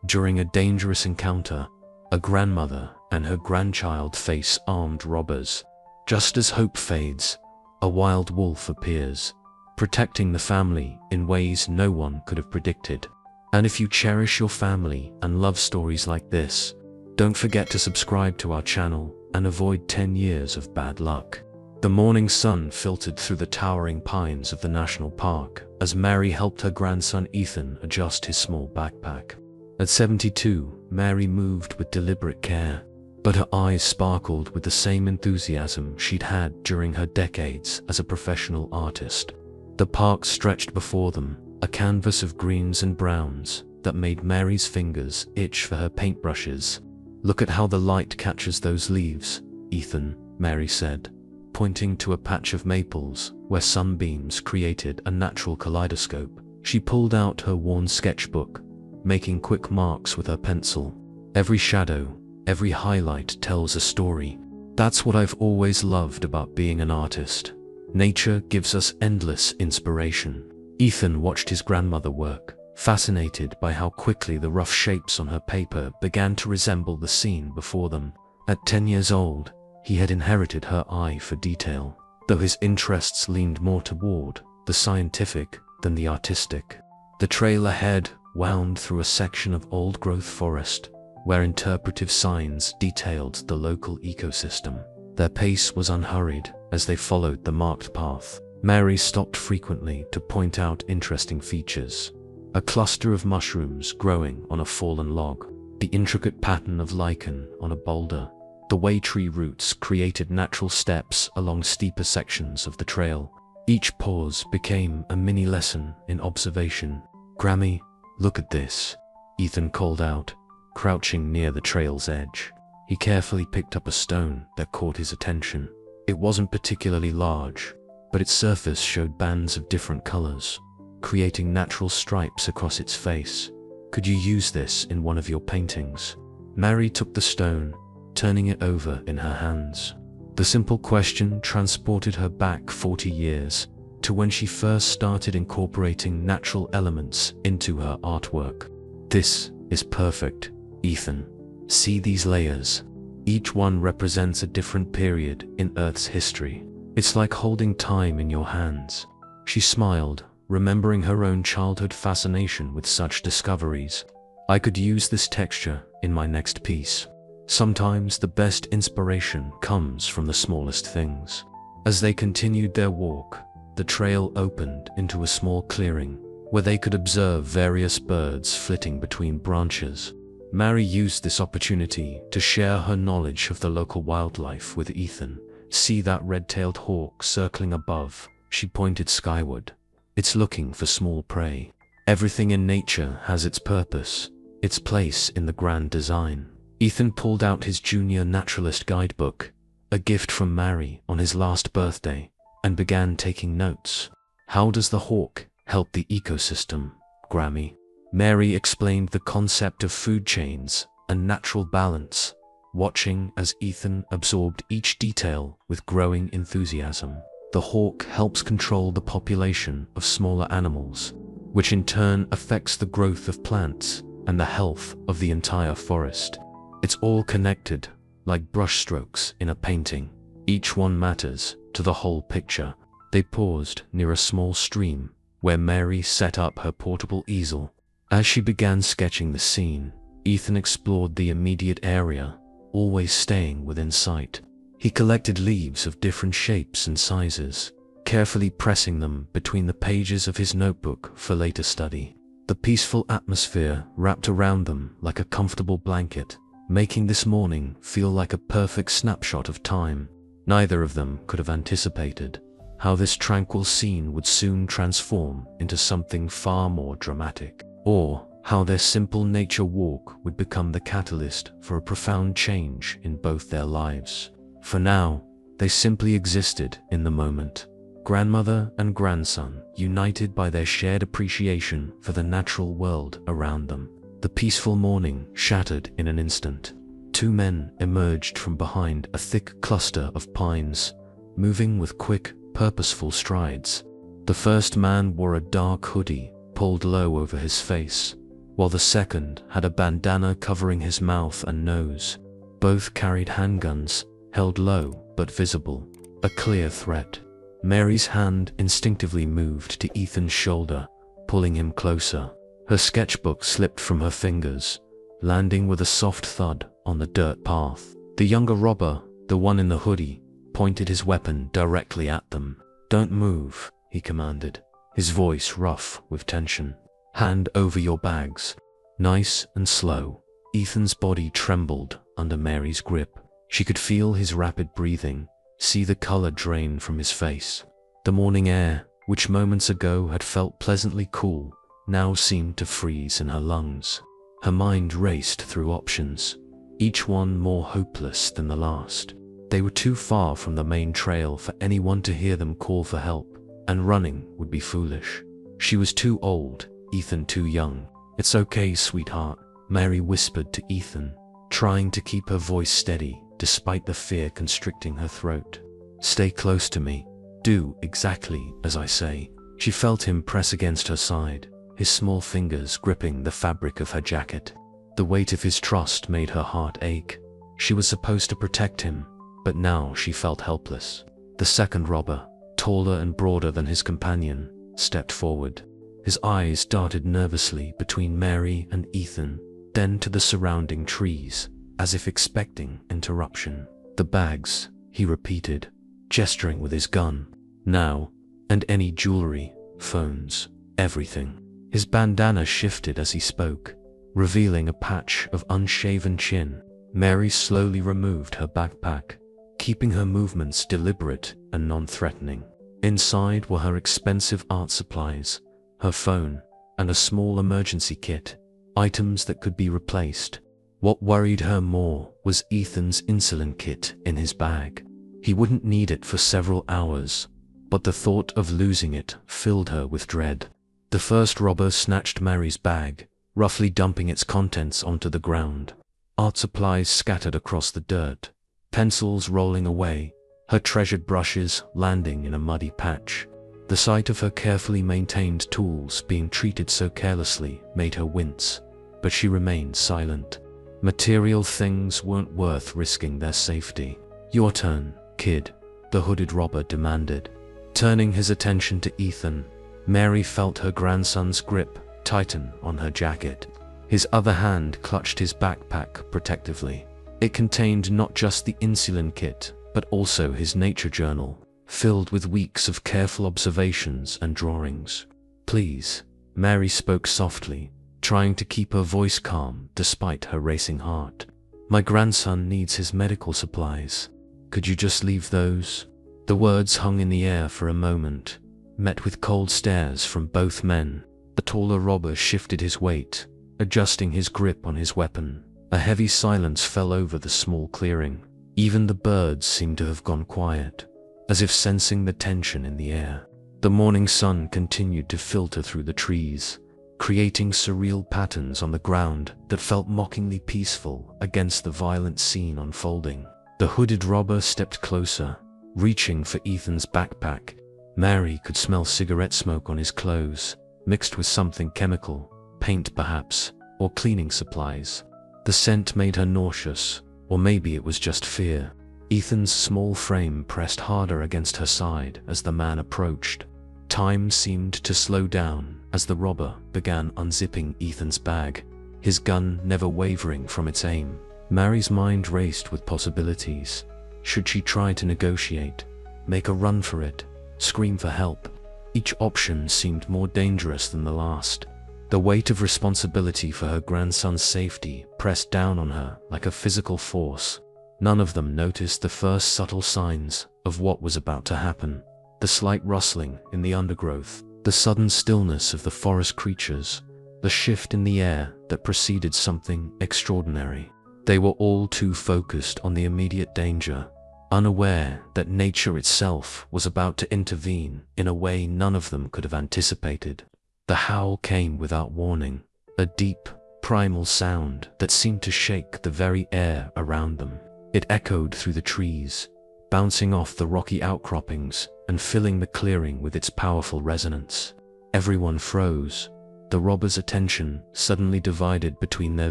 During a dangerous encounter, a grandmother and her grandchild face armed robbers. Just as hope fades, a wild wolf appears, protecting the family in ways no one could have predicted. And if you cherish your family and love stories like this, don't forget to subscribe to our channel and avoid 10 years of bad luck. The morning sun filtered through the towering pines of the national park as Mary helped her grandson Ethan adjust his small backpack. At 72, Mary moved with deliberate care, but her eyes sparkled with the same enthusiasm she'd had during her decades as a professional artist. The park stretched before them, a canvas of greens and browns that made Mary's fingers itch for her paintbrushes. "Look at how the light catches those leaves, Ethan," Mary said, pointing to a patch of maples where sunbeams created a natural kaleidoscope. She pulled out her worn sketchbook, making quick marks with her pencil. "Every shadow, every highlight tells a story. That's what I've always loved about being an artist. Nature gives us endless inspiration." Ethan watched his grandmother work, fascinated by how quickly the rough shapes on her paper began to resemble the scene before them. At 10 years old, he had inherited her eye for detail, though his interests leaned more toward the scientific than the artistic. The trail ahead wound through a section of old-growth forest, where interpretive signs detailed the local ecosystem. Their pace was unhurried as they followed the marked path. Mary stopped frequently to point out interesting features. A cluster of mushrooms growing on a fallen log, the intricate pattern of lichen on a boulder, the way tree roots created natural steps along steeper sections of the trail. Each pause became a mini lesson in observation. "Grammy, look at this," Ethan called out, crouching near the trail's edge. He carefully picked up a stone that caught his attention. It wasn't particularly large, but its surface showed bands of different colors, creating natural stripes across its face. "Could you use this in one of your paintings?" Mary took the stone, turning it over in her hands. The simple question transported her back 40 years, to when she first started incorporating natural elements into her artwork. "This is perfect, Ethan. See these layers? Each one represents a different period in Earth's history. It's like holding time in your hands." She smiled, remembering her own childhood fascination with such discoveries. "I could use this texture in my next piece." Sometimes the best inspiration comes from the smallest things. As they continued their walk, the trail opened into a small clearing where they could observe various birds flitting between branches. Mary used this opportunity to share her knowledge of the local wildlife with Ethan. "See that red-tailed hawk circling above?" She pointed skyward. "It's looking for small prey." Everything in nature has its purpose, its place in the grand design. Ethan pulled out his junior naturalist guidebook, a gift from Mary on his last birthday, and began taking notes. "How does the hawk help the ecosystem, Grammy?" Mary explained the concept of food chains and natural balance, watching as Ethan absorbed each detail with growing enthusiasm. "The hawk helps control the population of smaller animals, which in turn affects the growth of plants and the health of the entire forest. It's all connected, like brushstrokes in a painting. Each one matters to the whole picture." They paused near a small stream where Mary set up her portable easel. As she began sketching the scene, Ethan explored the immediate area, always staying within sight. He collected leaves of different shapes and sizes, carefully pressing them between the pages of his notebook for later study. The peaceful atmosphere wrapped around them like a comfortable blanket, making this morning feel like a perfect snapshot of time. Neither of them could have anticipated how this tranquil scene would soon transform into something far more dramatic, or how their simple nature walk would become the catalyst for a profound change in both their lives. For now, they simply existed in the moment, grandmother and grandson, united by their shared appreciation for the natural world around them. The peaceful morning shattered in an instant. Two men emerged from behind a thick cluster of pines, moving with quick, purposeful strides. The first man wore a dark hoodie pulled low over his face, while the second had a bandana covering his mouth and nose. Both carried handguns, held low but visible. A clear threat. Mary's hand instinctively moved to Ethan's shoulder, pulling him closer. Her sketchbook slipped from her fingers, landing with a soft thud on the dirt path. The younger robber, the one in the hoodie, pointed his weapon directly at them. "Don't move," he commanded, his voice rough with tension. "Hand over your bags." Nice and slow. Ethan's body trembled under Mary's grip. She could feel his rapid breathing, see the color drain from his face. The morning air, which moments ago had felt pleasantly cool, now seemed to freeze in her lungs. Her mind raced through options, each one more hopeless than the last. They were too far from the main trail for anyone to hear them call for help, and running would be foolish. She was too old, Ethan too young. "It's okay, sweetheart," Mary whispered to Ethan, trying to keep her voice steady despite the fear constricting her throat. "Stay close to me. Do exactly as I say." She felt him press against her side, his small fingers gripping the fabric of her jacket. The weight of his trust made her heart ache. She was supposed to protect him, but now she felt helpless. The second robber, taller and broader than his companion, stepped forward. His eyes darted nervously between Mary and Ethan, then to the surrounding trees, as if expecting interruption. "The bags," he repeated, gesturing with his gun. "Now, and any jewelry, phones, everything." His bandana shifted as he spoke, revealing a patch of unshaven chin. Mary slowly removed her backpack, keeping her movements deliberate and non-threatening. Inside were her expensive art supplies, her phone, and a small emergency kit, items that could be replaced. What worried her more was Ethan's insulin kit in his bag. He wouldn't need it for several hours, but the thought of losing it filled her with dread. The first robber snatched Mary's bag, roughly dumping its contents onto the ground. Art supplies scattered across the dirt, pencils rolling away, her treasured brushes landing in a muddy patch. The sight of her carefully maintained tools being treated so carelessly made her wince, but she remained silent. Material things weren't worth risking their safety. "Your turn, kid," the hooded robber demanded. Turning his attention to Ethan, Mary felt her grandson's grip tighten on her jacket. His other hand clutched his backpack protectively. It contained not just the insulin kit, but also his nature journal, filled with weeks of careful observations and drawings. "Please," Mary spoke softly, trying to keep her voice calm despite her racing heart. "My grandson needs his medical supplies. Could you just leave those?" The words hung in the air for a moment, met with cold stares from both men. The taller robber shifted his weight, adjusting his grip on his weapon. A heavy silence fell over the small clearing. Even the birds seemed to have gone quiet, as if sensing the tension in the air. The morning sun continued to filter through the trees, creating surreal patterns on the ground that felt mockingly peaceful against the violent scene unfolding. The hooded robber stepped closer, reaching for Ethan's backpack. Mary could smell cigarette smoke on his clothes, mixed with something chemical, paint perhaps, or cleaning supplies. The scent made her nauseous, or maybe it was just fear. Ethan's small frame pressed harder against her side as the man approached. Time seemed to slow down as the robber began unzipping Ethan's bag, his gun never wavering from its aim. Mary's mind raced with possibilities. Should she try to negotiate, make a run for it, scream for help? Each option seemed more dangerous than the last. The weight of responsibility for her grandson's safety pressed down on her like a physical force. None of them noticed the first subtle signs of what was about to happen. The slight rustling in the undergrowth, the sudden stillness of the forest creatures, the shift in the air that preceded something extraordinary. They were all too focused on the immediate danger, unaware that nature itself was about to intervene in a way none of them could have anticipated. The howl came without warning, a deep, primal sound that seemed to shake the very air around them. It echoed through the trees, bouncing off the rocky outcroppings and filling the clearing with its powerful resonance. Everyone froze, the robbers' attention suddenly divided between their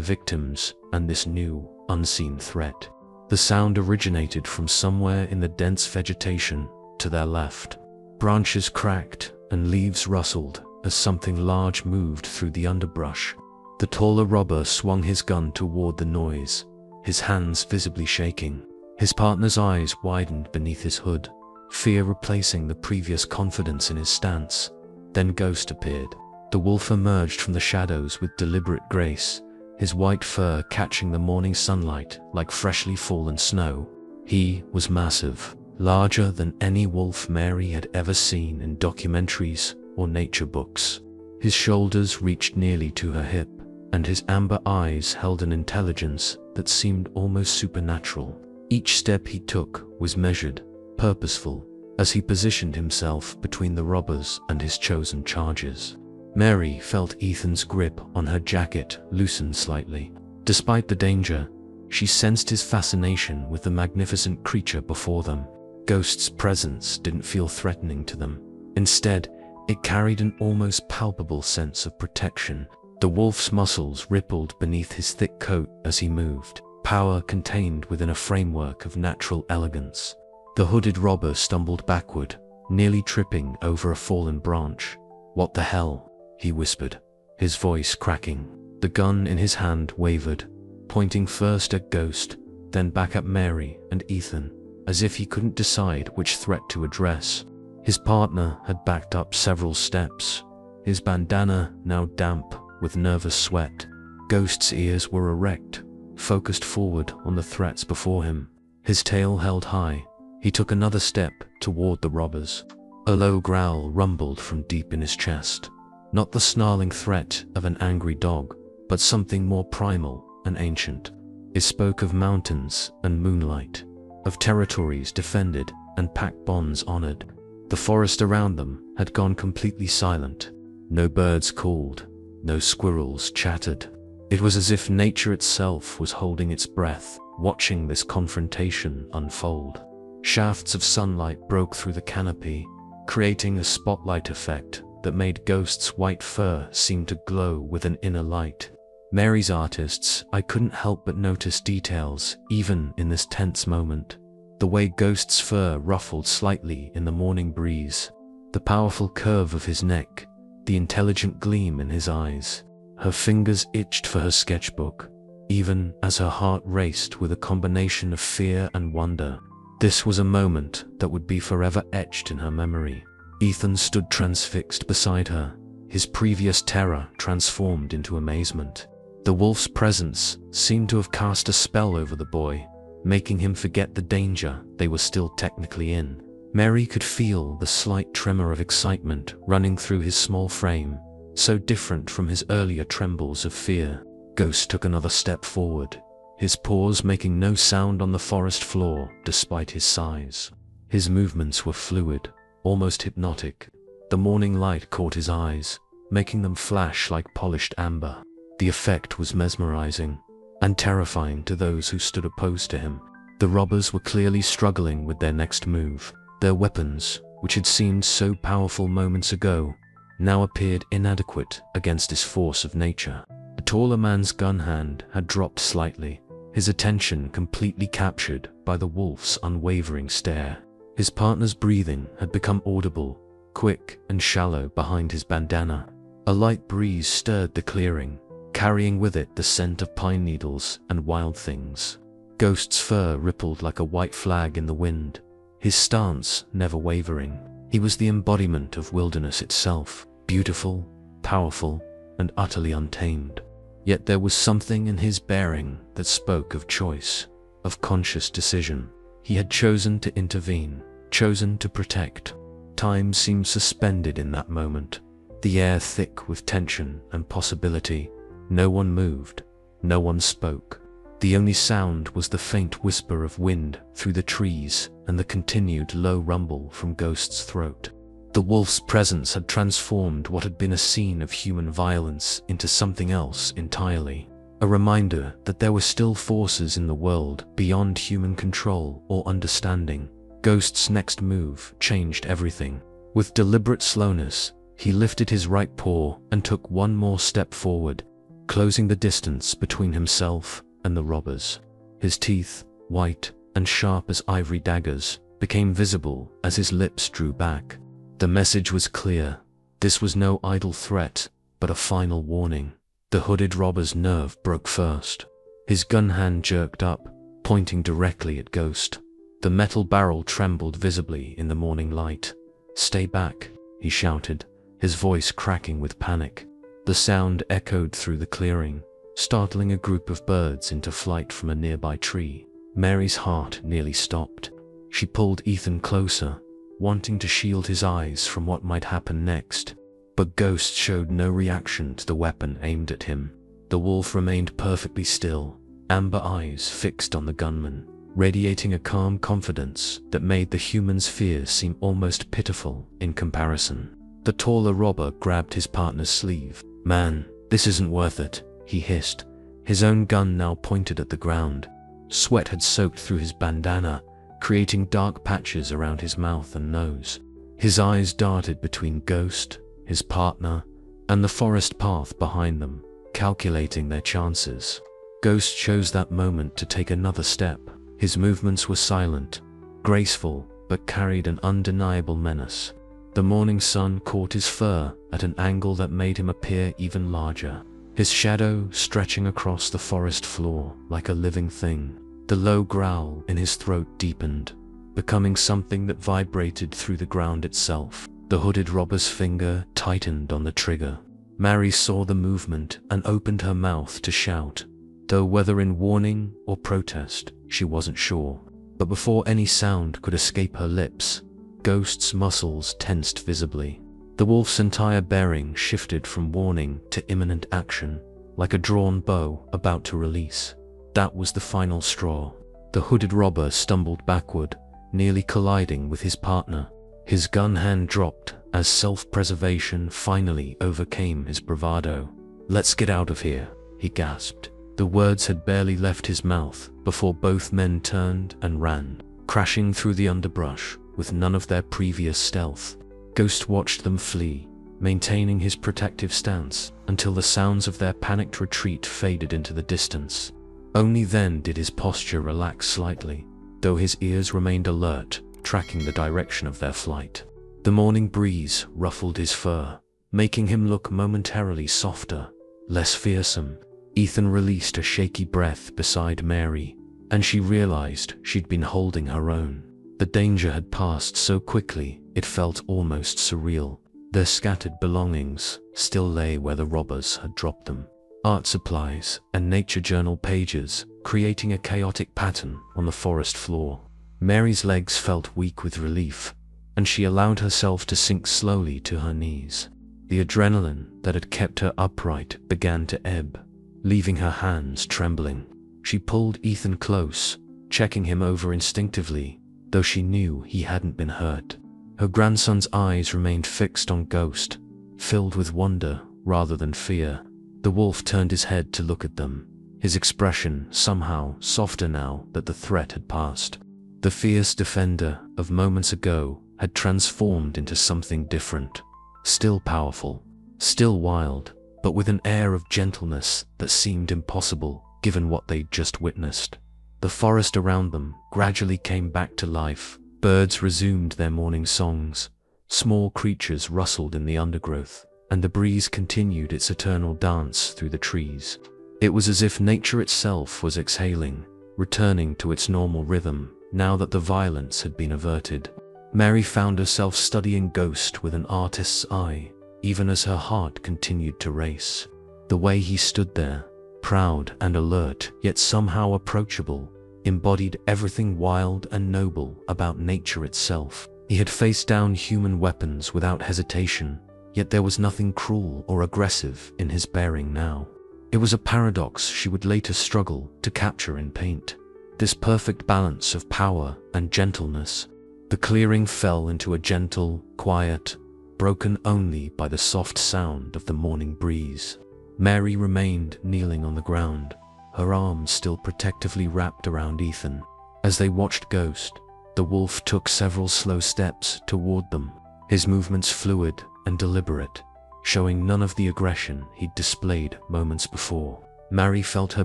victims and this new, unseen threat. The sound originated from somewhere in the dense vegetation to their left. Branches cracked and leaves rustled as something large moved through the underbrush. The taller robber swung his gun toward the noise, his hands visibly shaking. His partner's eyes widened beneath his hood, fear replacing the previous confidence in his stance. Then Ghost appeared. The wolf emerged from the shadows with deliberate grace, his white fur catching the morning sunlight like freshly fallen snow. He was massive, larger than any wolf Mary had ever seen in documentaries or nature books. His shoulders reached nearly to her hip, and his amber eyes held an intelligence that seemed almost supernatural. Each step he took was measured, purposeful, as he positioned himself between the robbers and his chosen charges. Mary felt Ethan's grip on her jacket loosen slightly. Despite the danger, she sensed his fascination with the magnificent creature before them. Ghost's presence didn't feel threatening to them. Instead, it carried an almost palpable sense of protection. The wolf's muscles rippled beneath his thick coat as he moved, power contained within a framework of natural elegance. The hooded robber stumbled backward, nearly tripping over a fallen branch. "What the hell?" he whispered, his voice cracking. The gun in his hand wavered, pointing first at Ghost, then back at Mary and Ethan, as if he couldn't decide which threat to address. His partner had backed up several steps, his bandana now damp with nervous sweat. Ghost's ears were erect, focused forward on the threats before him. His tail held high. He took another step toward the robbers. A low growl rumbled from deep in his chest. Not the snarling threat of an angry dog, but something more primal and ancient. It spoke of mountains and moonlight, of territories defended and pack bonds honored. The forest around them had gone completely silent. No birds called, no squirrels chattered. It was as if nature itself was holding its breath, watching this confrontation unfold. Shafts of sunlight broke through the canopy, creating a spotlight effect that made Ghost's white fur seem to glow with an inner light. Mary's artists, I couldn't help but notice details, even in this tense moment. The way Ghost's fur ruffled slightly in the morning breeze, the powerful curve of his neck, the intelligent gleam in his eyes. Her fingers itched for her sketchbook, even as her heart raced with a combination of fear and wonder. This was a moment that would be forever etched in her memory. Ethan stood transfixed beside her, his previous terror transformed into amazement. The wolf's presence seemed to have cast a spell over the boy, making him forget the danger they were still technically in. Mary could feel the slight tremor of excitement running through his small frame, so different from his earlier trembles of fear. Ghost took another step forward, his paws making no sound on the forest floor despite his size. His movements were fluid, almost hypnotic. The morning light caught his eyes, making them flash like polished amber. The effect was mesmerizing and terrifying to those who stood opposed to him. The robbers were clearly struggling with their next move. Their weapons, which had seemed so powerful moments ago, now appeared inadequate against this force of nature. The taller man's gun hand had dropped slightly, his attention completely captured by the wolf's unwavering stare. His partner's breathing had become audible, quick and shallow behind his bandana. A light breeze stirred the clearing, carrying with it the scent of pine needles and wild things. Ghost's fur rippled like a white flag in the wind, his stance never wavering. He was the embodiment of wilderness itself, beautiful, powerful, and utterly untamed. Yet there was something in his bearing that spoke of choice, of conscious decision. He had chosen to intervene, chosen to protect. Time seemed suspended in that moment, the air thick with tension and possibility. No one moved, no one spoke. The only sound was the faint whisper of wind through the trees and the continued low rumble from Ghost's throat. The wolf's presence had transformed what had been a scene of human violence into something else entirely. A reminder that there were still forces in the world beyond human control or understanding. Ghost's next move changed everything. With deliberate slowness, He lifted his right paw and took one more step forward, closing the distance between himself and the robbers. His teeth, white and sharp as ivory daggers, became visible as his lips drew back. The message was clear. This was no idle threat, but a final warning. The hooded robber's nerve broke first. His gun hand jerked up, pointing directly at Ghost. The metal barrel trembled visibly in the morning light. "Stay back," he shouted, his voice cracking with panic. The sound echoed through the clearing, startling a group of birds into flight from a nearby tree. Mary's heart nearly stopped. She pulled Ethan closer, wanting to shield his eyes from what might happen next. But Ghost showed no reaction to the weapon aimed at him. The wolf remained perfectly still, amber eyes fixed on the gunman, radiating a calm confidence that made the human's fears seem almost pitiful in comparison. The taller robber grabbed his partner's sleeve. "Man, this isn't worth it," he hissed, his own gun now pointed at the ground. Sweat had soaked through his bandana, creating dark patches around his mouth and nose. His eyes darted between Ghost, his partner, and the forest path behind them, calculating their chances. Ghost chose that moment to take another step. His movements were silent, graceful, but carried an undeniable menace. The morning sun caught his fur at an angle that made him appear even larger, his shadow stretching across the forest floor like a living thing. The low growl in his throat deepened, becoming something that vibrated through the ground itself. The hooded robber's finger tightened on the trigger. Mary saw the movement and opened her mouth to shout, though whether in warning or protest, she wasn't sure. But before any sound could escape her lips, Ghost's muscles tensed visibly. The wolf's entire bearing shifted from warning to imminent action, like a drawn bow about to release. That was the final straw. The hooded robber stumbled backward, nearly colliding with his partner. His gun hand dropped as self-preservation finally overcame his bravado. "Let's get out of here," he gasped. The words had barely left his mouth before both men turned and ran, crashing through the underbrush with none of their previous stealth. Ghost watched them flee, maintaining his protective stance until the sounds of their panicked retreat faded into the distance. Only then did his posture relax slightly, though his ears remained alert, tracking the direction of their flight. The morning breeze ruffled his fur, making him look momentarily softer, less fearsome. Ethan released a shaky breath beside Mary, and she realized she'd been holding her own. The danger had passed so quickly it felt almost surreal. Their scattered belongings still lay where the robbers had dropped them. Art supplies and nature journal pages, creating a chaotic pattern on the forest floor. Mary's legs felt weak with relief, and she allowed herself to sink slowly to her knees. The adrenaline that had kept her upright began to ebb, leaving her hands trembling. She pulled Ethan close, checking him over instinctively, though she knew he hadn't been hurt. Her grandson's eyes remained fixed on Ghost, filled with wonder rather than fear. The wolf turned his head to look at them, his expression somehow softer now that the threat had passed. The fierce defender of moments ago had transformed into something different, still powerful, still wild, but with an air of gentleness that seemed impossible given what they'd just witnessed. The forest around them gradually came back to life. Birds resumed their morning songs, small creatures rustled in the undergrowth, and the breeze continued its eternal dance through the trees. It was as if nature itself was exhaling, returning to its normal rhythm, now that the violence had been averted. Mary found herself studying Ghost with an artist's eye, even as her heart continued to race. The way he stood there, proud and alert, yet somehow approachable, embodied everything wild and noble about nature itself. He had faced down human weapons without hesitation, yet there was nothing cruel or aggressive in his bearing now. It was a paradox she would later struggle to capture in paint. This perfect balance of power and gentleness. The clearing fell into a gentle, quiet, broken only by the soft sound of the morning breeze. Mary remained kneeling on the ground, her arms still protectively wrapped around Ethan. As they watched Ghost, the wolf took several slow steps toward them, his movements fluid and deliberate, showing none of the aggression he'd displayed moments before. Mary felt her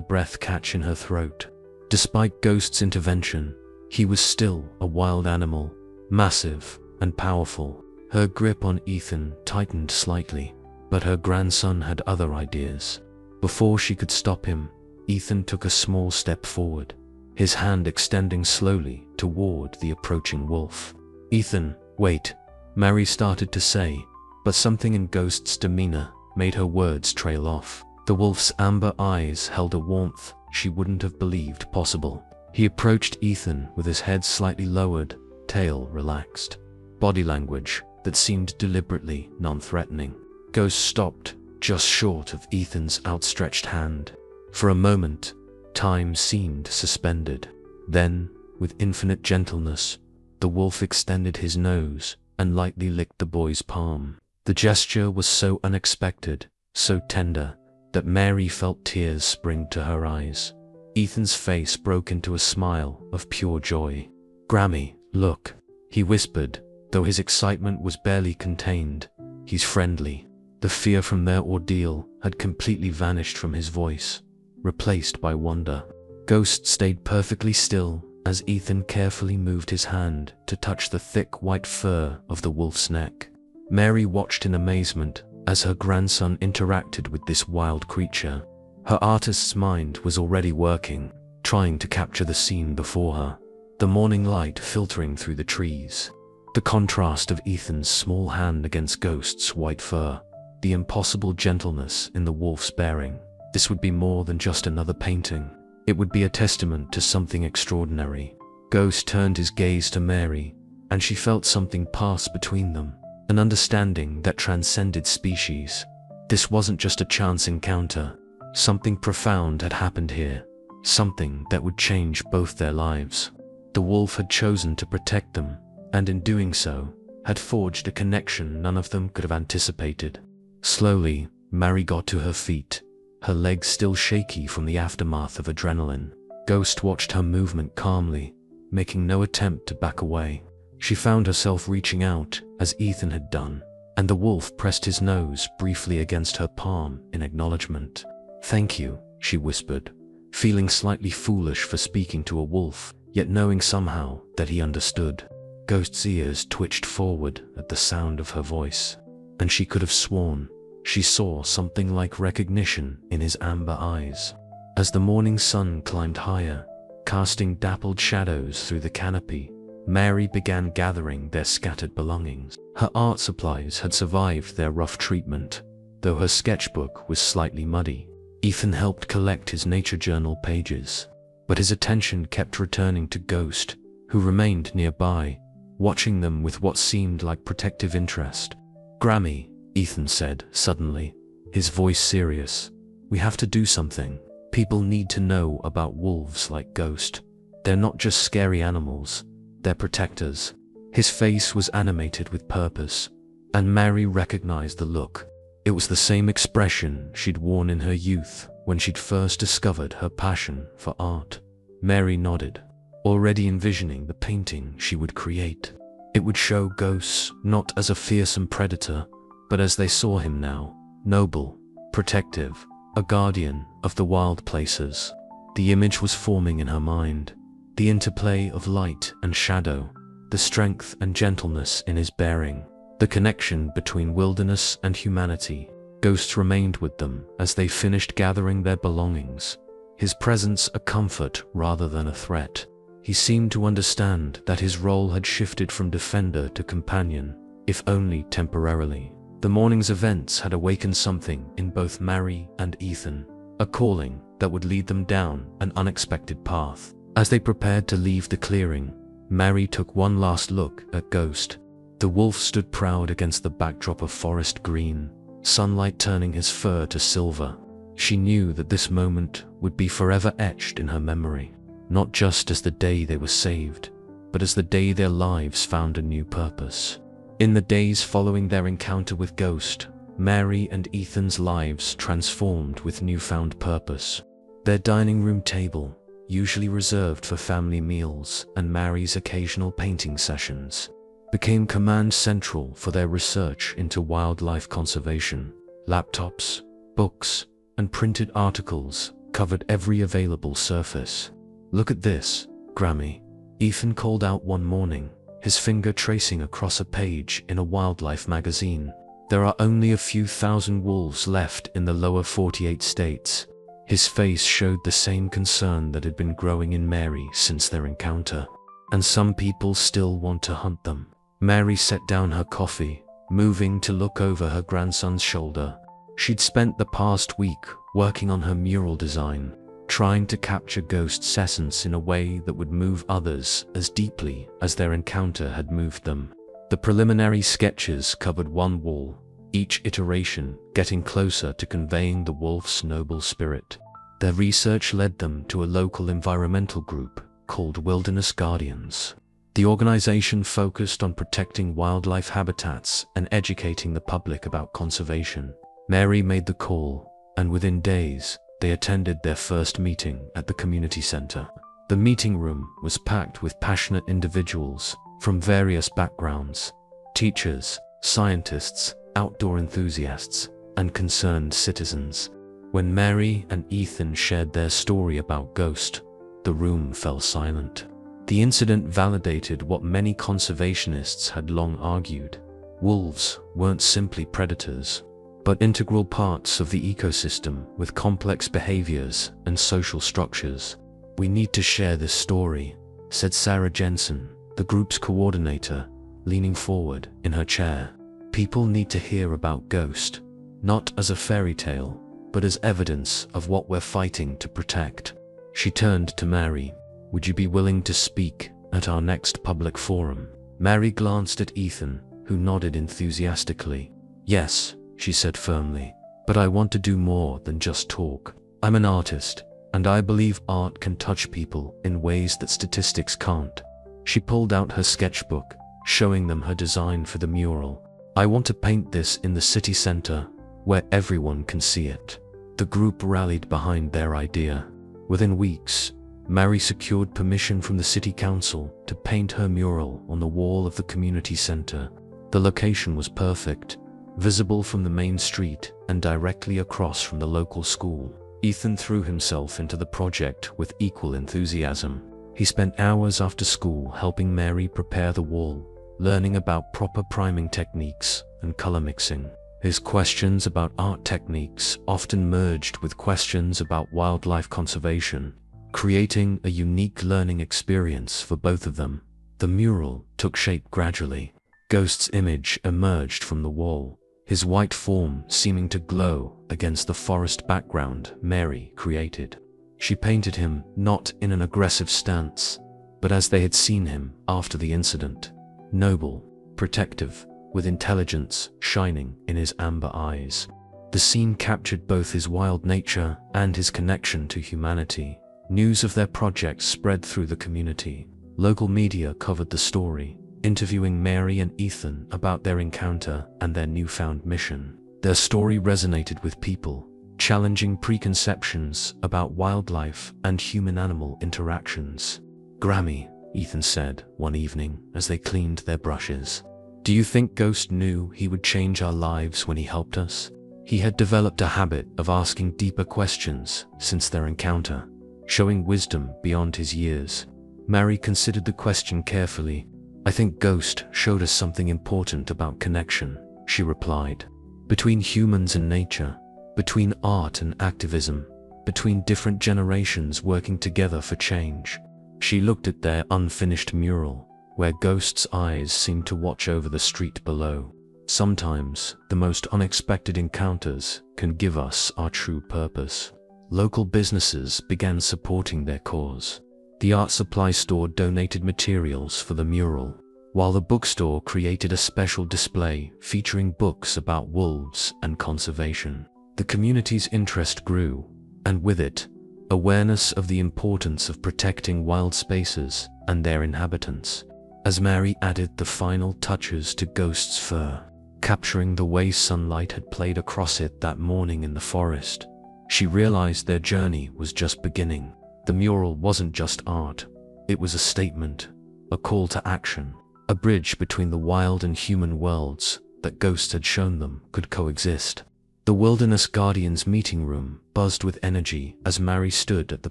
breath catch in her throat. Despite Ghost's intervention, he was still a wild animal, massive and powerful. Her grip on Ethan tightened slightly, but her grandson had other ideas. Before she could stop him, Ethan took a small step forward, his hand extending slowly toward the approaching wolf. "Ethan, wait," Mary started to say, but something in Ghost's demeanor made her words trail off. The wolf's amber eyes held a warmth she wouldn't have believed possible. He approached Ethan with his head slightly lowered, tail relaxed, body language that seemed deliberately non-threatening. Ghost stopped just short of Ethan's outstretched hand. For a moment, time seemed suspended. Then, with infinite gentleness, the wolf extended his nose and lightly licked the boy's palm. The gesture was so unexpected, so tender, that Mary felt tears spring to her eyes. Ethan's face broke into a smile of pure joy. "Grammy, look," he whispered, though his excitement was barely contained. "He's friendly." The fear from their ordeal had completely vanished from his voice, replaced by wonder. Ghost stayed perfectly still as Ethan carefully moved his hand to touch the thick white fur of the wolf's neck. Mary watched in amazement as her grandson interacted with this wild creature. Her artist's mind was already working, trying to capture the scene before her. The morning light filtering through the trees, the contrast of Ethan's small hand against Ghost's white fur, the impossible gentleness in the wolf's bearing. This would be more than just another painting. It would be a testament to something extraordinary. Ghost turned his gaze to Mary, and she felt something pass between them, an understanding that transcended species. This wasn't just a chance encounter. Something profound had happened here, something that would change both their lives. The wolf had chosen to protect them, and in doing so, had forged a connection none of them could have anticipated. Slowly, Mary got to her feet, her legs still shaky from the aftermath of adrenaline. Ghost watched her movement calmly, making no attempt to back away. She found herself reaching out as Ethan had done, and the wolf pressed his nose briefly against her palm in acknowledgement. "Thank you," she whispered, feeling slightly foolish for speaking to a wolf, yet knowing somehow that he understood. Ghost's ears twitched forward at the sound of her voice, and she could have sworn she saw something like recognition in his amber eyes. As the morning sun climbed higher, casting dappled shadows through the canopy, Mary began gathering their scattered belongings. Her art supplies had survived their rough treatment, though her sketchbook was slightly muddy. Ethan helped collect his nature journal pages, but his attention kept returning to Ghost, who remained nearby, watching them with what seemed like protective interest. "Grammy," Ethan said suddenly, his voice serious, "we have to do something. People need to know about wolves like Ghost. They're not just scary animals, they're protectors." His face was animated with purpose, and Mary recognized the look. It was the same expression she'd worn in her youth when she'd first discovered her passion for art. Mary nodded, already envisioning the painting she would create. It would show Ghosts not as a fearsome predator, but as they saw him now, noble, protective, a guardian of the wild places. The image was forming in her mind, the interplay of light and shadow, the strength and gentleness in his bearing, the connection between wilderness and humanity. Ghost remained with them as they finished gathering their belongings, his presence a comfort rather than a threat. He seemed to understand that his role had shifted from defender to companion, if only temporarily. The morning's events had awakened something in both Mary and Ethan, a calling that would lead them down an unexpected path. As they prepared to leave the clearing, Mary took one last look at Ghost. The wolf stood proud against the backdrop of forest green, sunlight turning his fur to silver. She knew that this moment would be forever etched in her memory, not just as the day they were saved, but as the day their lives found a new purpose. In the days following their encounter with Ghost, Mary and Ethan's lives transformed with newfound purpose. Their dining room table, usually reserved for family meals and Mary's occasional painting sessions, became command central for their research into wildlife conservation. Laptops, books, and printed articles covered every available surface. "Look at this, Grammy," Ethan called out one morning, his finger tracing across a page in a wildlife magazine. "There are only a few thousand wolves left in the lower 48 states. His face showed the same concern that had been growing in Mary since their encounter. "And some people still want to hunt them." Mary set down her coffee, moving to look over her grandson's shoulder. She'd spent the past week working on her mural design, trying to capture Ghost's essence in a way that would move others as deeply as their encounter had moved them. The preliminary sketches covered one wall, each iteration getting closer to conveying the wolf's noble spirit. Their research led them to a local environmental group called Wilderness Guardians. The organization focused on protecting wildlife habitats and educating the public about conservation. Mary made the call, and within days, they attended their first meeting at the community center. The meeting room was packed with passionate individuals from various backgrounds: teachers, scientists, outdoor enthusiasts, and concerned citizens. When Mary and Ethan shared their story about Ghost, the room fell silent. The incident validated what many conservationists had long argued. Wolves weren't simply predators, but integral parts of the ecosystem with complex behaviors and social structures. "We need to share this story," said Sarah Jensen, the group's coordinator, leaning forward in her chair. "People need to hear about Ghost, not as a fairy tale, but as evidence of what we're fighting to protect." She turned to Mary. "Would you be willing to speak at our next public forum?" Mary glanced at Ethan, who nodded enthusiastically. "Yes," she said firmly, "but I want to do more than just talk. I'm an artist, and I believe art can touch people in ways that statistics can't." She pulled out her sketchbook, showing them her design for the mural. "I want to paint this in the city center, where everyone can see it." The group rallied behind their idea. Within weeks, Mary secured permission from the city council to paint her mural on the wall of the community center. The location was perfect, visible from the main street and directly across from the local school. Ethan threw himself into the project with equal enthusiasm. He spent hours after school helping Mary prepare the wall, learning about proper priming techniques and color mixing. His questions about art techniques often merged with questions about wildlife conservation, creating a unique learning experience for both of them. The mural took shape gradually. Ghost's image emerged from the wall, his white form seeming to glow against the forest background Mary created. She painted him not in an aggressive stance, but as they had seen him after the incident: noble, protective, with intelligence shining in his amber eyes. The scene captured both his wild nature and his connection to humanity. News of their project spread through the community. Local media covered the story, interviewing Mary and Ethan about their encounter and their newfound mission. Their story resonated with people, challenging preconceptions about wildlife and human-animal interactions. "Grammy," Ethan said one evening as they cleaned their brushes, "do you think Ghost knew he would change our lives when he helped us?" He had developed a habit of asking deeper questions since their encounter, showing wisdom beyond his years. Mary considered the question carefully. "I think Ghost showed us something important about connection," she replied. "Between humans and nature, between art and activism, between different generations working together for change." She looked at their unfinished mural, where Ghost's eyes seemed to watch over the street below. "Sometimes, the most unexpected encounters can give us our true purpose." Local businesses began supporting their cause. The art supply store donated materials for the mural, while the bookstore created a special display featuring books about wolves and conservation. The community's interest grew, and with it, awareness of the importance of protecting wild spaces and their inhabitants. As Mary added the final touches to Ghost's fur, capturing the way sunlight had played across it that morning in the forest, she realized their journey was just beginning. The mural wasn't just art, it was a statement, a call to action, a bridge between the wild and human worlds that ghosts had shown them could coexist. The Wilderness Guardian's meeting room buzzed with energy as Mary stood at the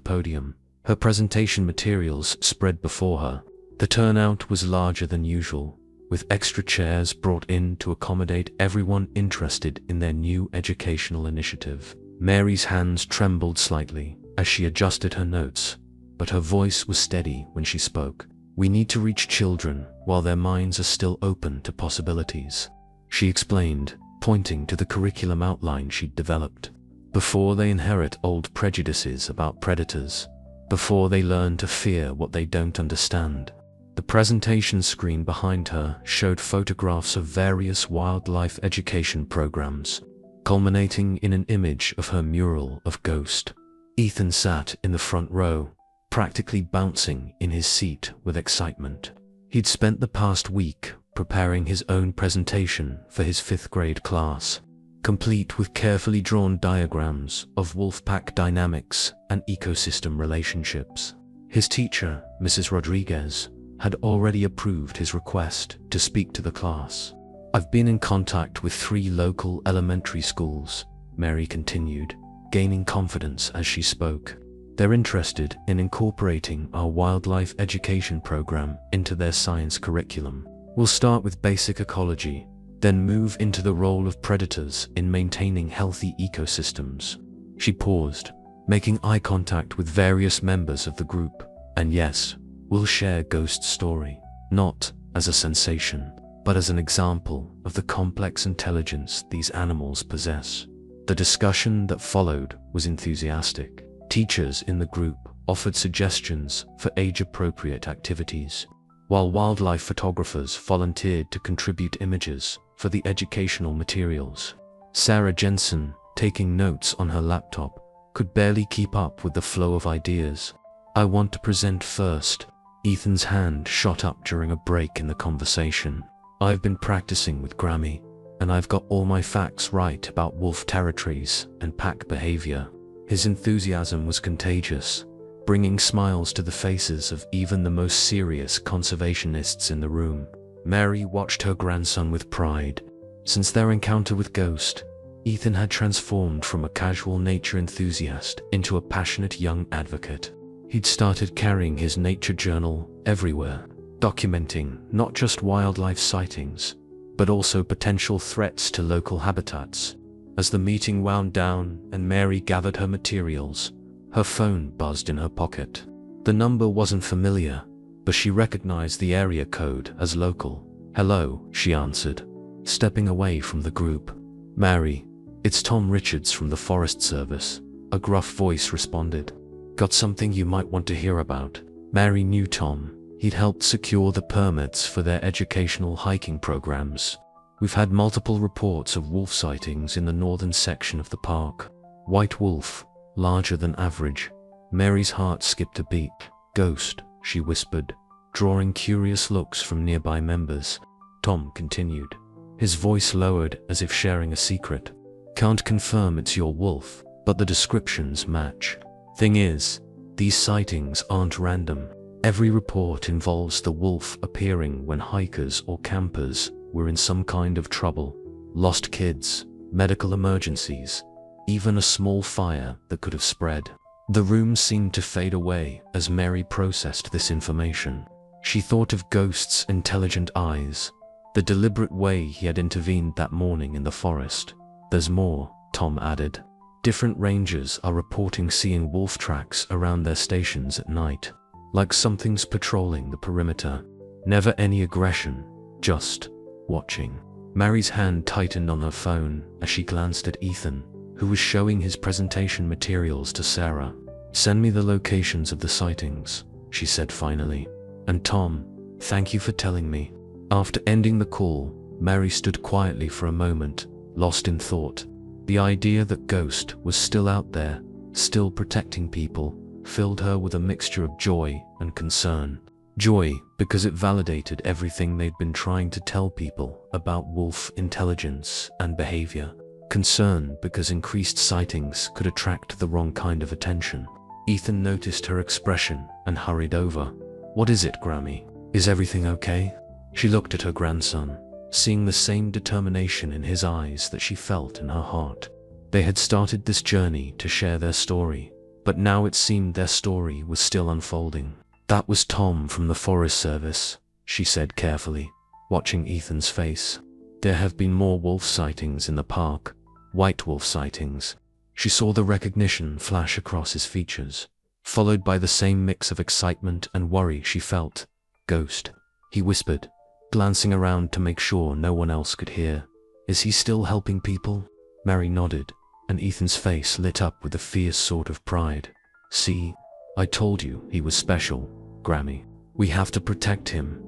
podium, her presentation materials spread before her. The turnout was larger than usual, with extra chairs brought in to accommodate everyone interested in their new educational initiative. Mary's hands trembled slightly as she adjusted her notes, but her voice was steady when she spoke. "We need to reach children while their minds are still open to possibilities," she explained, pointing to the curriculum outline she'd developed. "Before they inherit old prejudices about predators, before they learn to fear what they don't understand." The presentation screen behind her showed photographs of various wildlife education programs, culminating in an image of her mural of Ghost. Ethan sat in the front row, practically bouncing in his seat with excitement. He'd spent the past week preparing his own presentation for his 5th grade class, complete with carefully drawn diagrams of wolf pack dynamics and ecosystem relationships. His teacher, Mrs. Rodriguez, had already approved his request to speak to the class. "I've been in contact with 3 local elementary schools," Mary continued, gaining confidence as she spoke. "They're interested in incorporating our wildlife education program into their science curriculum. We'll start with basic ecology, then move into the role of predators in maintaining healthy ecosystems." She paused, making eye contact with various members of the group. "And yes, we'll share Ghost's story, not as a sensation, but as an example of the complex intelligence these animals possess." The discussion that followed was enthusiastic. Teachers in the group offered suggestions for age-appropriate activities, while wildlife photographers volunteered to contribute images for the educational materials. Sarah Jensen, taking notes on her laptop, could barely keep up with the flow of ideas. "I want to present first." Ethan's hand shot up during a break in the conversation. "I've been practicing with Grammy, and I've got all my facts right about wolf territories and pack behavior." His enthusiasm was contagious, bringing smiles to the faces of even the most serious conservationists in the room. Mary watched her grandson with pride. Since their encounter with Ghost, Ethan had transformed from a casual nature enthusiast into a passionate young advocate. He'd started carrying his nature journal everywhere, documenting not just wildlife sightings, but also potential threats to local habitats. As the meeting wound down and Mary gathered her materials, her phone buzzed in her pocket. The number wasn't familiar, but she recognized the area code as local. "Hello," she answered, stepping away from the group. "Mary, it's Tom Richards from the Forest Service," a gruff voice responded. "Got something you might want to hear about." Mary knew Tom. He'd helped secure the permits for their educational hiking programs. "We've had multiple reports of wolf sightings in the northern section of the park. White wolf, larger than average." Mary's heart skipped a beat. "Ghost," she whispered, drawing curious looks from nearby members. Tom continued, his voice lowered as if sharing a secret. "Can't confirm it's your wolf, but the descriptions match. Thing is, these sightings aren't random. Every report involves the wolf appearing when hikers or campers were in some kind of trouble. Lost kids, medical emergencies, even a small fire that could have spread." The room seemed to fade away as Mary processed this information. She thought of Ghost's intelligent eyes, the deliberate way he had intervened that morning in the forest. "There's more," Tom added. "Different rangers are reporting seeing wolf tracks around their stations at night, like something's patrolling the perimeter. Never any aggression, just watching." Mary's hand tightened on her phone as she glanced at Ethan, who was showing his presentation materials to Sarah. "Send me the locations of the sightings," she said finally. "And Tom, thank you for telling me." After ending the call, Mary stood quietly for a moment, lost in thought. The idea that Ghost was still out there, still protecting people, filled her with a mixture of joy and concern. Joy because it validated everything they'd been trying to tell people about wolf intelligence and behavior. Concern because increased sightings could attract the wrong kind of attention. Ethan noticed her expression and hurried over. "What is it, Grammy? Is everything okay?" She looked at her grandson, seeing the same determination in his eyes that she felt in her heart. They had started this journey to share their story, but now it seemed their story was still unfolding. "That was Tom from the Forest Service," she said carefully, watching Ethan's face. "There have been more wolf sightings in the park, white wolf sightings." She saw the recognition flash across his features, followed by the same mix of excitement and worry she felt. "Ghost," he whispered, glancing around to make sure no one else could hear. "Is he still helping people?" Mary nodded, and Ethan's face lit up with a fierce sort of pride. "See, I told you he was special, Grammy. We have to protect him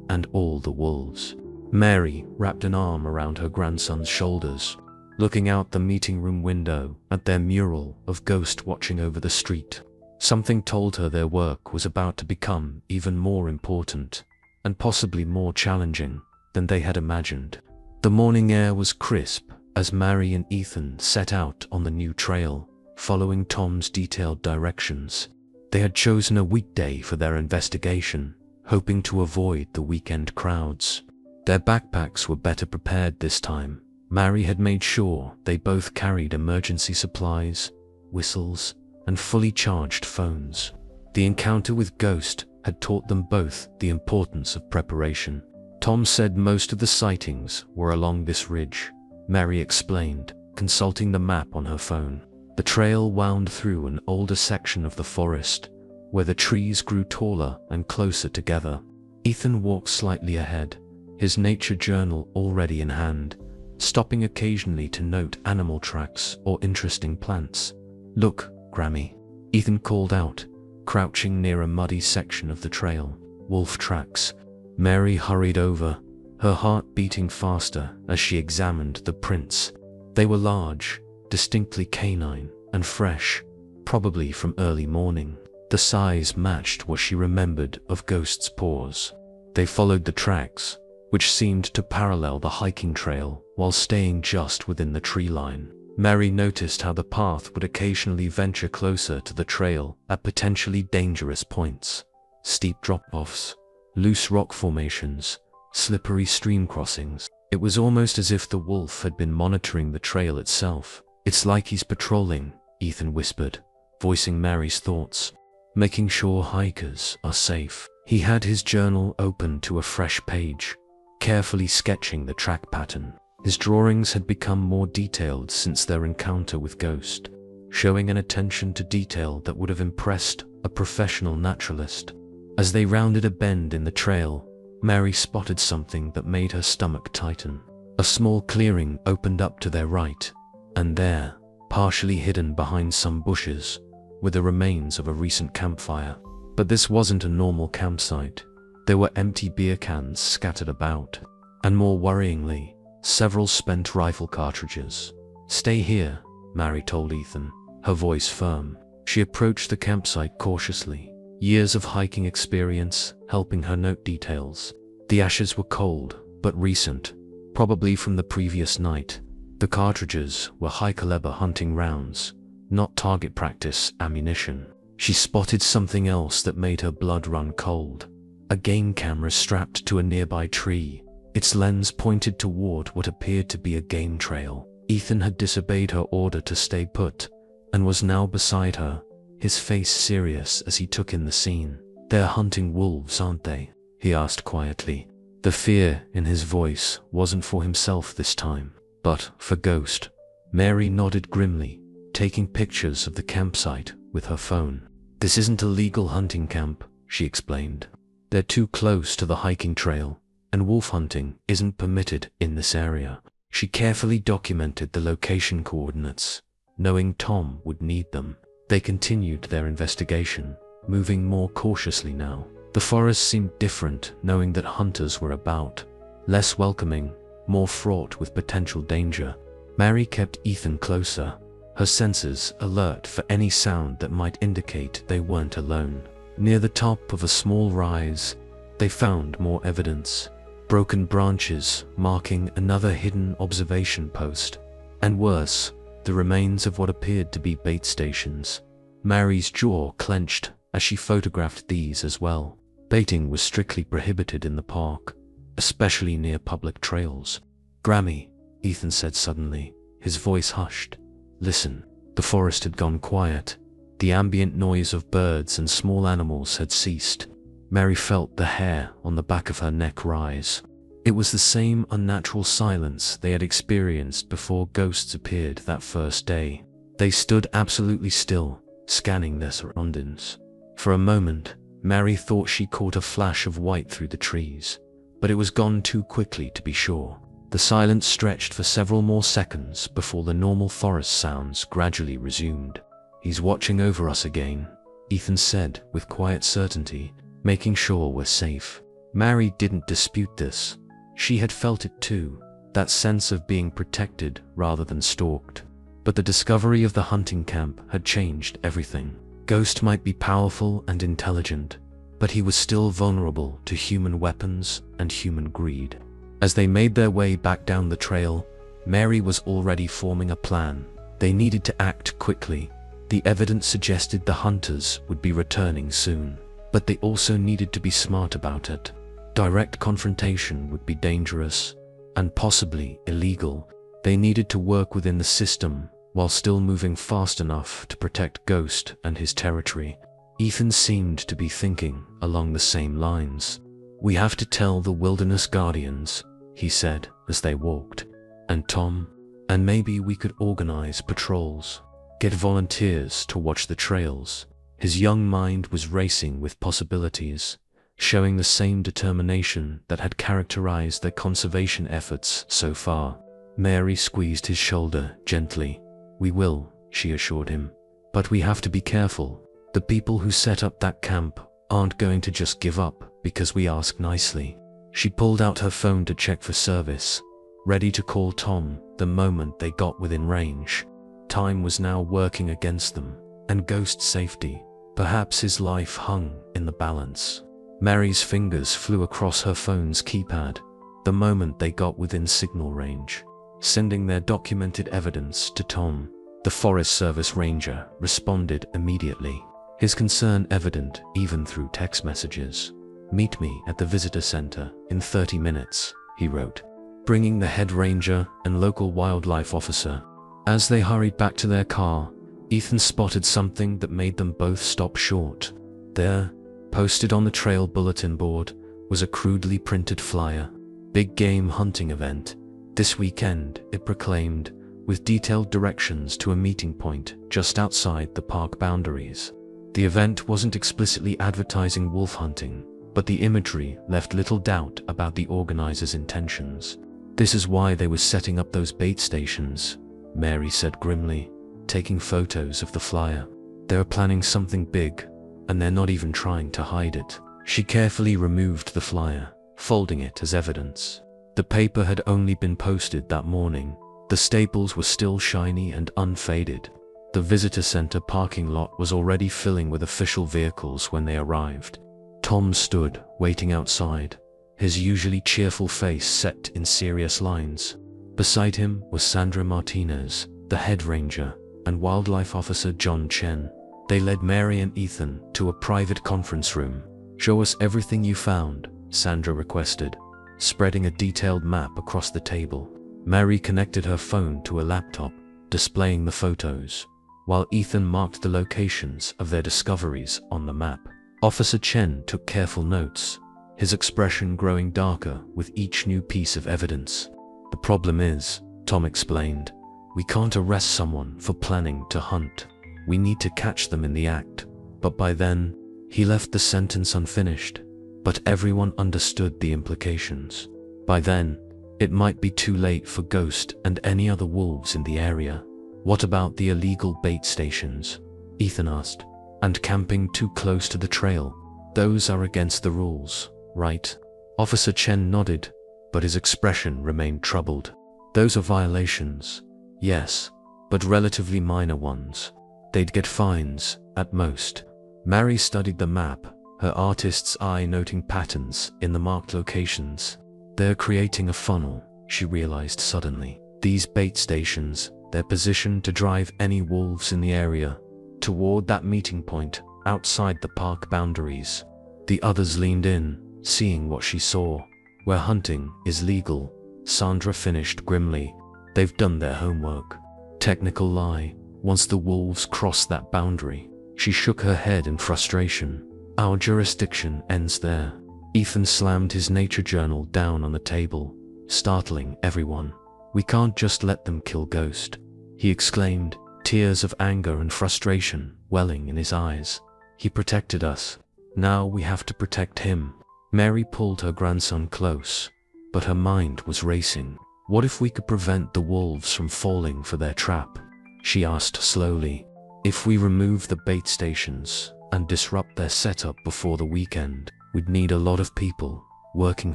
and all the wolves." Mary wrapped an arm around her grandson's shoulders, looking out the meeting room window at their mural of Ghost watching over the street. Something told her their work was about to become even more important, and possibly more challenging than they had imagined. The morning air was crisp as Mary and Ethan set out on the new trail, following Tom's detailed directions. They had chosen a weekday for their investigation, hoping to avoid the weekend crowds. Their backpacks were better prepared this time. Mary had made sure they both carried emergency supplies, whistles, and fully charged phones. The encounter with Ghost had taught them both the importance of preparation. Tom said most of the sightings were along this ridge, Mary explained, consulting the map on her phone. The trail wound through an older section of the forest, where the trees grew taller and closer together. Ethan walked slightly ahead, his nature journal already in hand, stopping occasionally to note animal tracks or interesting plants. "Look, Grammy," Ethan called out, crouching near a muddy section of the trail. "Wolf tracks." Mary hurried over, her heart beating faster as she examined the prints. They were large, distinctly canine, and fresh, probably from early morning. The size matched what she remembered of Ghost's paws. They followed the tracks, which seemed to parallel the hiking trail while staying just within the tree line. Mary noticed how the path would occasionally venture closer to the trail at potentially dangerous points. Steep drop-offs, loose rock formations, slippery stream crossings. It was almost as if the wolf had been monitoring the trail itself. "It's like he's patrolling," Ethan whispered, voicing Mary's thoughts, "making sure hikers are safe." He had his journal open to a fresh page, carefully sketching the track pattern. His drawings had become more detailed since their encounter with Ghost, showing an attention to detail that would have impressed a professional naturalist. As they rounded a bend in the trail, Mary spotted something that made her stomach tighten. A small clearing opened up to their right, and there, partially hidden behind some bushes, were the remains of a recent campfire. But this wasn't a normal campsite. There were empty beer cans scattered about, and more worryingly, several spent rifle cartridges. "Stay here," Mary told Ethan, her voice firm. She approached the campsite cautiously, years of hiking experience helping her note details. The ashes were cold, but recent, probably from the previous night. The cartridges were high-caliber hunting rounds, not target practice ammunition. She spotted something else that made her blood run cold. A game camera strapped to a nearby tree, its lens pointed toward what appeared to be a game trail. Ethan had disobeyed her order to stay put, and was now beside her, his face serious as he took in the scene. "They're hunting wolves, aren't they?" he asked quietly. The fear in his voice wasn't for himself this time, but for Ghost. Mary nodded grimly, taking pictures of the campsite with her phone. "This isn't a legal hunting camp," she explained. "They're too close to the hiking trail, and wolf hunting isn't permitted in this area." She carefully documented the location coordinates, knowing Tom would need them. They continued their investigation, moving more cautiously now. The forest seemed different, knowing that hunters were about, less welcoming, more fraught with potential danger. Mary kept Ethan closer, her senses alert for any sound that might indicate they weren't alone. Near the top of a small rise, they found more evidence. Broken branches marking another hidden observation post, and worse, the remains of what appeared to be bait stations. Mary's jaw clenched as she photographed these as well. Baiting was strictly prohibited in the park, especially near public trails. "Grammy," Ethan said suddenly, his voice hushed. "Listen." The forest had gone quiet. The ambient noise of birds and small animals had ceased. Mary felt the hair on the back of her neck rise. It was the same unnatural silence they had experienced before ghosts appeared that first day. They stood absolutely still, scanning their surroundings. For a moment, Mary thought she caught a flash of white through the trees, but it was gone too quickly to be sure. The silence stretched for several more seconds before the normal forest sounds gradually resumed. "He's watching over us again," Ethan said with quiet certainty, making sure we're safe. Mary didn't dispute this. She had felt it too, that sense of being protected rather than stalked. But the discovery of the hunting camp had changed everything. Ghost might be powerful and intelligent, but he was still vulnerable to human weapons and human greed. As they made their way back down the trail, Mary was already forming a plan. They needed to act quickly. The evidence suggested the hunters would be returning soon, but they also needed to be smart about it. Direct confrontation would be dangerous and possibly illegal. They needed to work within the system while still moving fast enough to protect Ghost and his territory. Ethan seemed to be thinking along the same lines. "We have to tell the Wilderness Guardians," he said as they walked. "And Tom, and maybe we could organize patrols, get volunteers to watch the trails." His young mind was racing with possibilities, showing the same determination that had characterized their conservation efforts so far. Mary squeezed his shoulder gently. "We will," she assured him. "But we have to be careful. The people who set up that camp aren't going to just give up because we ask nicely." She pulled out her phone to check for service, ready to call Tom the moment they got within range. Time was now working against them, and Ghost's safety, perhaps his life, hung in the balance. Mary's fingers flew across her phone's keypad the moment they got within signal range, sending their documented evidence to Tom. The Forest Service ranger responded immediately, his concern evident even through text messages. "Meet me at the visitor center in 30 minutes, he wrote, bringing the head ranger and local wildlife officer. As they hurried back to their car, Ethan spotted something that made them both stop short. There, posted on the trail bulletin board, was a crudely printed flyer. "Big game hunting event this weekend," it proclaimed, with detailed directions to a meeting point just outside the park boundaries. The event wasn't explicitly advertising wolf hunting, but the imagery left little doubt about the organizers' intentions. "This is why they were setting up those bait stations," Mary said grimly, taking photos of the flyer. "They're planning something big, and they're not even trying to hide it." She carefully removed the flyer, folding it as evidence. The paper had only been posted that morning. The staples were still shiny and unfaded. The visitor center parking lot was already filling with official vehicles when they arrived. Tom stood, waiting outside, his usually cheerful face set in serious lines. Beside him was Sandra Martinez, the head ranger, and wildlife officer John Chen. They led Mary and Ethan to a private conference room. "Show us everything you found," Sandra requested, spreading a detailed map across the table. Mary connected her phone to a laptop, displaying the photos, while Ethan marked the locations of their discoveries on the map. Officer Chen took careful notes, his expression growing darker with each new piece of evidence. "The problem is," Tom explained, "we can't arrest someone for planning to hunt. We need to catch them in the act." But by then, he left the sentence unfinished. But everyone understood the implications. By then, it might be too late for Ghost and any other wolves in the area. "What about the illegal bait stations?" Ethan asked. "And camping too close to the trail? Those are against the rules, right?" Officer Chen nodded, but his expression remained troubled. "Those are violations, yes, but relatively minor ones. They'd get fines, at most." Mary studied the map, her artist's eye noting patterns in the marked locations. "They're creating a funnel," she realized suddenly. "These bait stations, they're positioned to drive any wolves in the area toward that meeting point outside the park boundaries." The others leaned in, seeing what she saw. where hunting is legal, Sandra finished grimly. They've done their homework. Technical lie. Once the wolves crossed that boundary, she shook her head in frustration. Our jurisdiction ends there. Ethan slammed his nature journal down on the table, startling everyone. We can't just let them kill Ghost, he exclaimed, tears of anger and frustration welling in his eyes. He protected us. Now we have to protect him. Mary pulled her grandson close, but her mind was racing. What if we could prevent the wolves from falling for their trap? She asked slowly. If we remove the bait stations and disrupt their setup before the weekend, we'd need a lot of people, working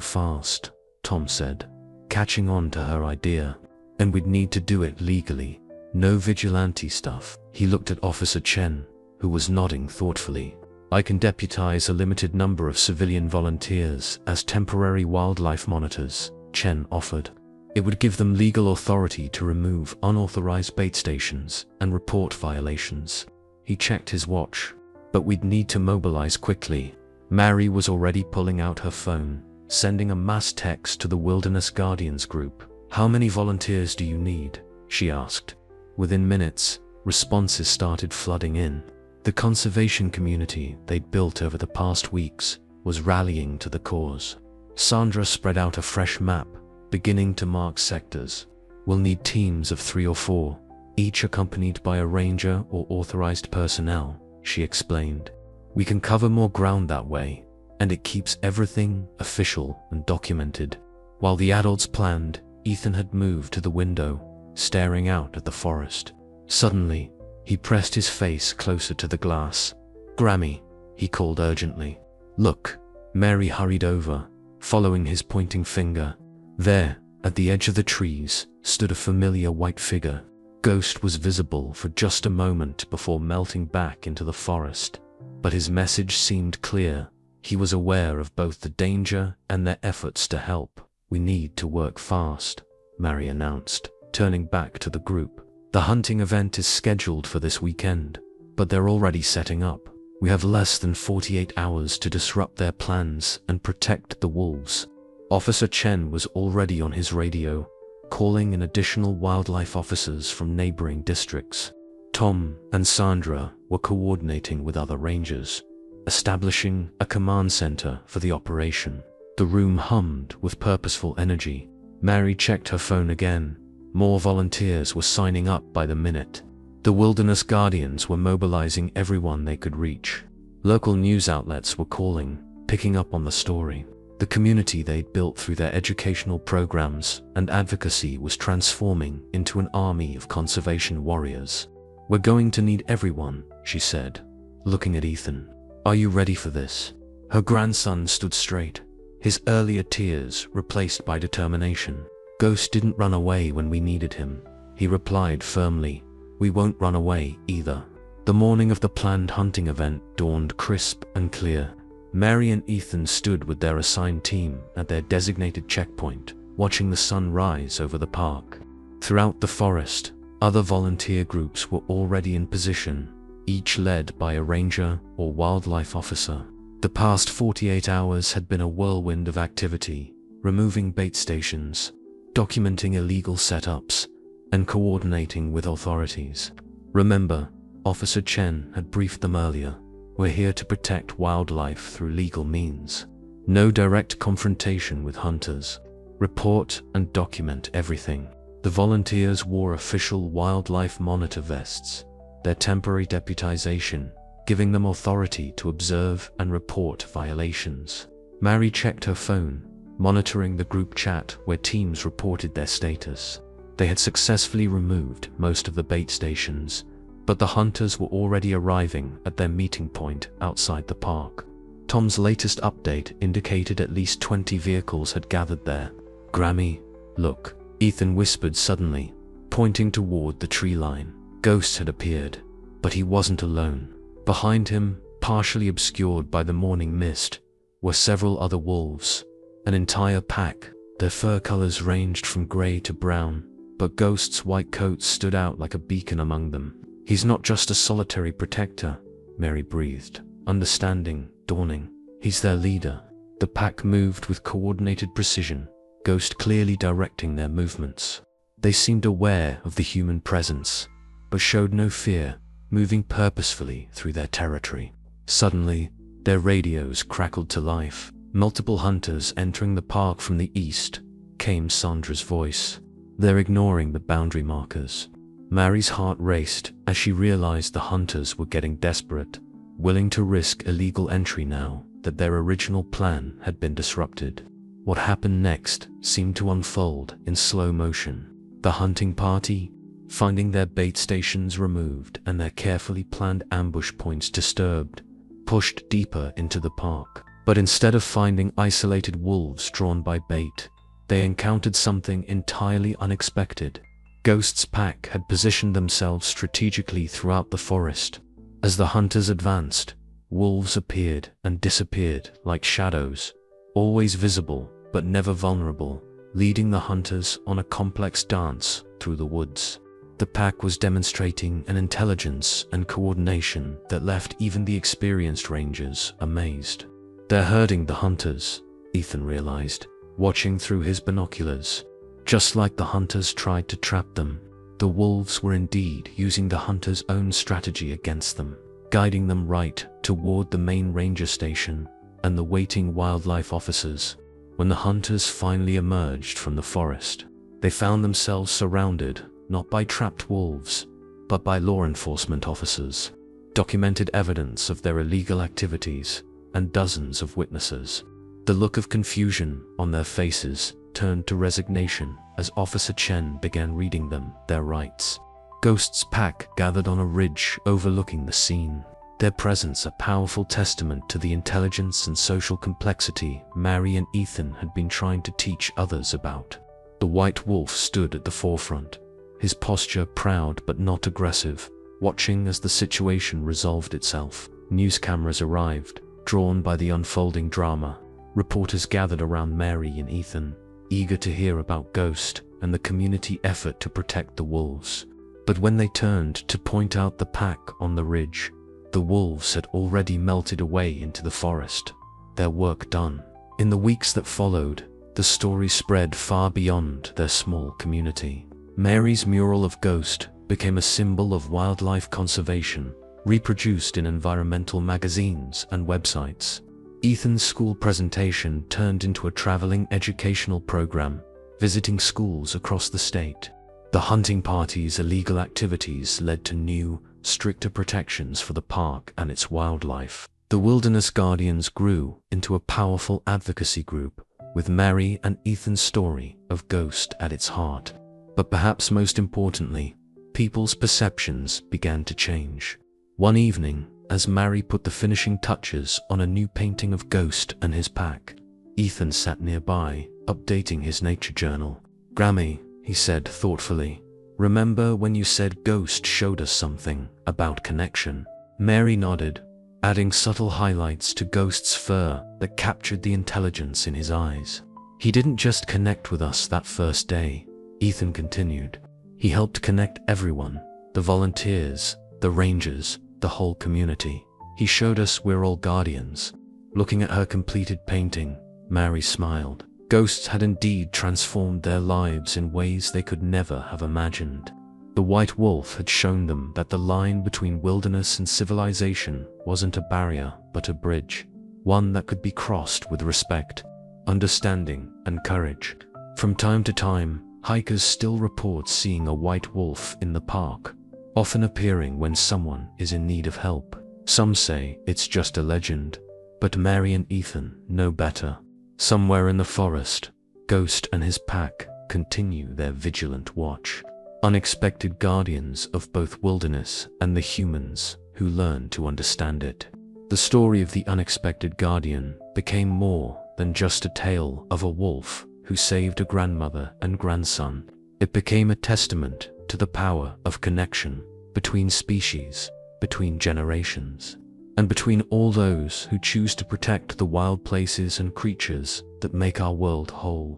fast, Tom said, catching on to her idea. And we'd need to do it legally. No vigilante stuff. He looked at Officer Chen, who was nodding thoughtfully. I can deputize a limited number of civilian volunteers as temporary wildlife monitors, Chen offered. It would give them legal authority to remove unauthorized bait stations and report violations. He checked his watch. But we'd need to mobilize quickly. Mary was already pulling out her phone, sending a mass text to the Wilderness Guardians group. How many volunteers do you need? She asked. Within minutes, responses started flooding in. The conservation community they'd built over the past weeks was rallying to the cause. Sandra spread out a fresh map, beginning to mark sectors. We'll need teams of 3 or 4, each accompanied by a ranger or authorized personnel, she explained. We can cover more ground that way, and it keeps everything official and documented. While the adults planned, Ethan had moved to the window, staring out at the forest. Suddenly, he pressed his face closer to the glass. Grammy, he called urgently. Look. Mary hurried over, following his pointing finger. There, at the edge of the trees, stood a familiar white figure. Ghost was visible for just a moment before melting back into the forest. But his message seemed clear. He was aware of both the danger and their efforts to help. We need to work fast, Mary announced, turning back to the group. The hunting event is scheduled for this weekend, but they're already setting up. We have less than 48 hours to disrupt their plans and protect the wolves. Officer Chen was already on his radio, calling in additional wildlife officers from neighboring districts. Tom and Sandra were coordinating with other rangers, establishing a command center for the operation. The room hummed with purposeful energy. Mary checked her phone again. More volunteers were signing up by the minute. The Wilderness Guardians were mobilizing everyone they could reach. Local news outlets were calling, picking up on the story. The community they'd built through their educational programs and advocacy was transforming into an army of conservation warriors. We're going to need everyone, she said, looking at Ethan. Are you ready for this? Her grandson stood straight, his earlier tears replaced by determination. Ghost didn't run away when we needed him, he replied firmly. We won't run away either. The morning of the planned hunting event dawned crisp and clear. Mary and Ethan stood with their assigned team at their designated checkpoint, watching the sun rise over the park. Throughout the forest, other volunteer groups were already in position, each led by a ranger or wildlife officer. The past 48 hours had been a whirlwind of activity, removing bait stations, documenting illegal setups, and coordinating with authorities. Remember, Officer Chen had briefed them earlier. We're here to protect wildlife through legal means. No direct confrontation with hunters. Report and document everything. The volunteers wore official wildlife monitor vests, their temporary deputization, giving them authority to observe and report violations. Mary checked her phone, monitoring the group chat where teams reported their status. They had successfully removed most of the bait stations, but the hunters were already arriving at their meeting point outside the park. Tom's latest update indicated at least 20 vehicles had gathered there. Grammy, look, Ethan whispered suddenly, pointing toward the tree line. Ghost had appeared, but he wasn't alone. Behind him, partially obscured by the morning mist, were several other wolves, an entire pack. Their fur colors ranged from gray to brown, but Ghost's white coat stood out like a beacon among them. He's not just a solitary protector, Mary breathed, understanding dawning. He's their leader. The pack moved with coordinated precision, Ghost clearly directing their movements. They seemed aware of the human presence, but showed no fear, moving purposefully through their territory. Suddenly, their radios crackled to life. Multiple hunters entering the park from the east, came Sandra's voice. They're ignoring the boundary markers. Mary's heart raced as she realized the hunters were getting desperate, willing to risk illegal entry now that their original plan had been disrupted. What happened next seemed to unfold in slow motion. The hunting party, finding their bait stations removed and their carefully planned ambush points disturbed, pushed deeper into the park. But instead of finding isolated wolves drawn by bait, they encountered something entirely unexpected. Ghost's pack had positioned themselves strategically throughout the forest. As the hunters advanced, wolves appeared and disappeared like shadows, always visible but never vulnerable, leading the hunters on a complex dance through the woods. The pack was demonstrating an intelligence and coordination that left even the experienced rangers amazed. They're herding the hunters, Ethan realized, watching through his binoculars. Just like the hunters tried to trap them, the wolves were indeed using the hunters' own strategy against them, guiding them right toward the main ranger station and the waiting wildlife officers. When the hunters finally emerged from the forest, they found themselves surrounded not by trapped wolves, but by law enforcement officers, documented evidence of their illegal activities, and dozens of witnesses. The look of confusion on their faces turned to resignation as Officer Chen began reading them their rights. Ghost's pack gathered on a ridge overlooking the scene, their presence a powerful testament to the intelligence and social complexity Mary and Ethan had been trying to teach others about. The white wolf stood at the forefront, his posture proud but not aggressive, watching as the situation resolved itself. News cameras arrived, drawn by the unfolding drama. Reporters gathered around Mary and Ethan, eager to hear about Ghost and the community effort to protect the wolves. But when they turned to point out the pack on the ridge, the wolves had already melted away into the forest, their work done. In the weeks that followed, the story spread far beyond their small community. Mary's mural of Ghost became a symbol of wildlife conservation, reproduced in environmental magazines and websites. Ethan's school presentation turned into a traveling educational program, visiting schools across the state. The hunting party's illegal activities led to new, stricter protections for the park and its wildlife. The Wilderness Guardians grew into a powerful advocacy group, with Mary and Ethan's story of Ghost at its heart. But perhaps most importantly, people's perceptions began to change. One evening, as Mary put the finishing touches on a new painting of Ghost and his pack, Ethan sat nearby, updating his nature journal. "Grammy," he said thoughtfully, "remember when you said Ghost showed us something about connection?" Mary nodded, adding subtle highlights to Ghost's fur that captured the intelligence in his eyes. "He didn't just connect with us that first day," Ethan continued. "He helped connect everyone, the volunteers, the rangers, the whole community. He showed us we're all guardians." Looking at her completed painting, Mary smiled. Ghosts had indeed transformed their lives in ways they could never have imagined. The white wolf had shown them that the line between wilderness and civilization wasn't a barrier but a bridge, one that could be crossed with respect, understanding, and courage. From time to time, hikers still report seeing a white wolf in the park, often appearing when someone is in need of help. Some say it's just a legend, but Mary and Ethan know better. Somewhere in the forest, Ghost and his pack continue their vigilant watch, unexpected guardians of both wilderness and the humans who learn to understand it. The story of the unexpected guardian became more than just a tale of a wolf who saved a grandmother and grandson. It became a testament to the power of connection between species, between generations, and between all those who choose to protect the wild places and creatures that make our world whole.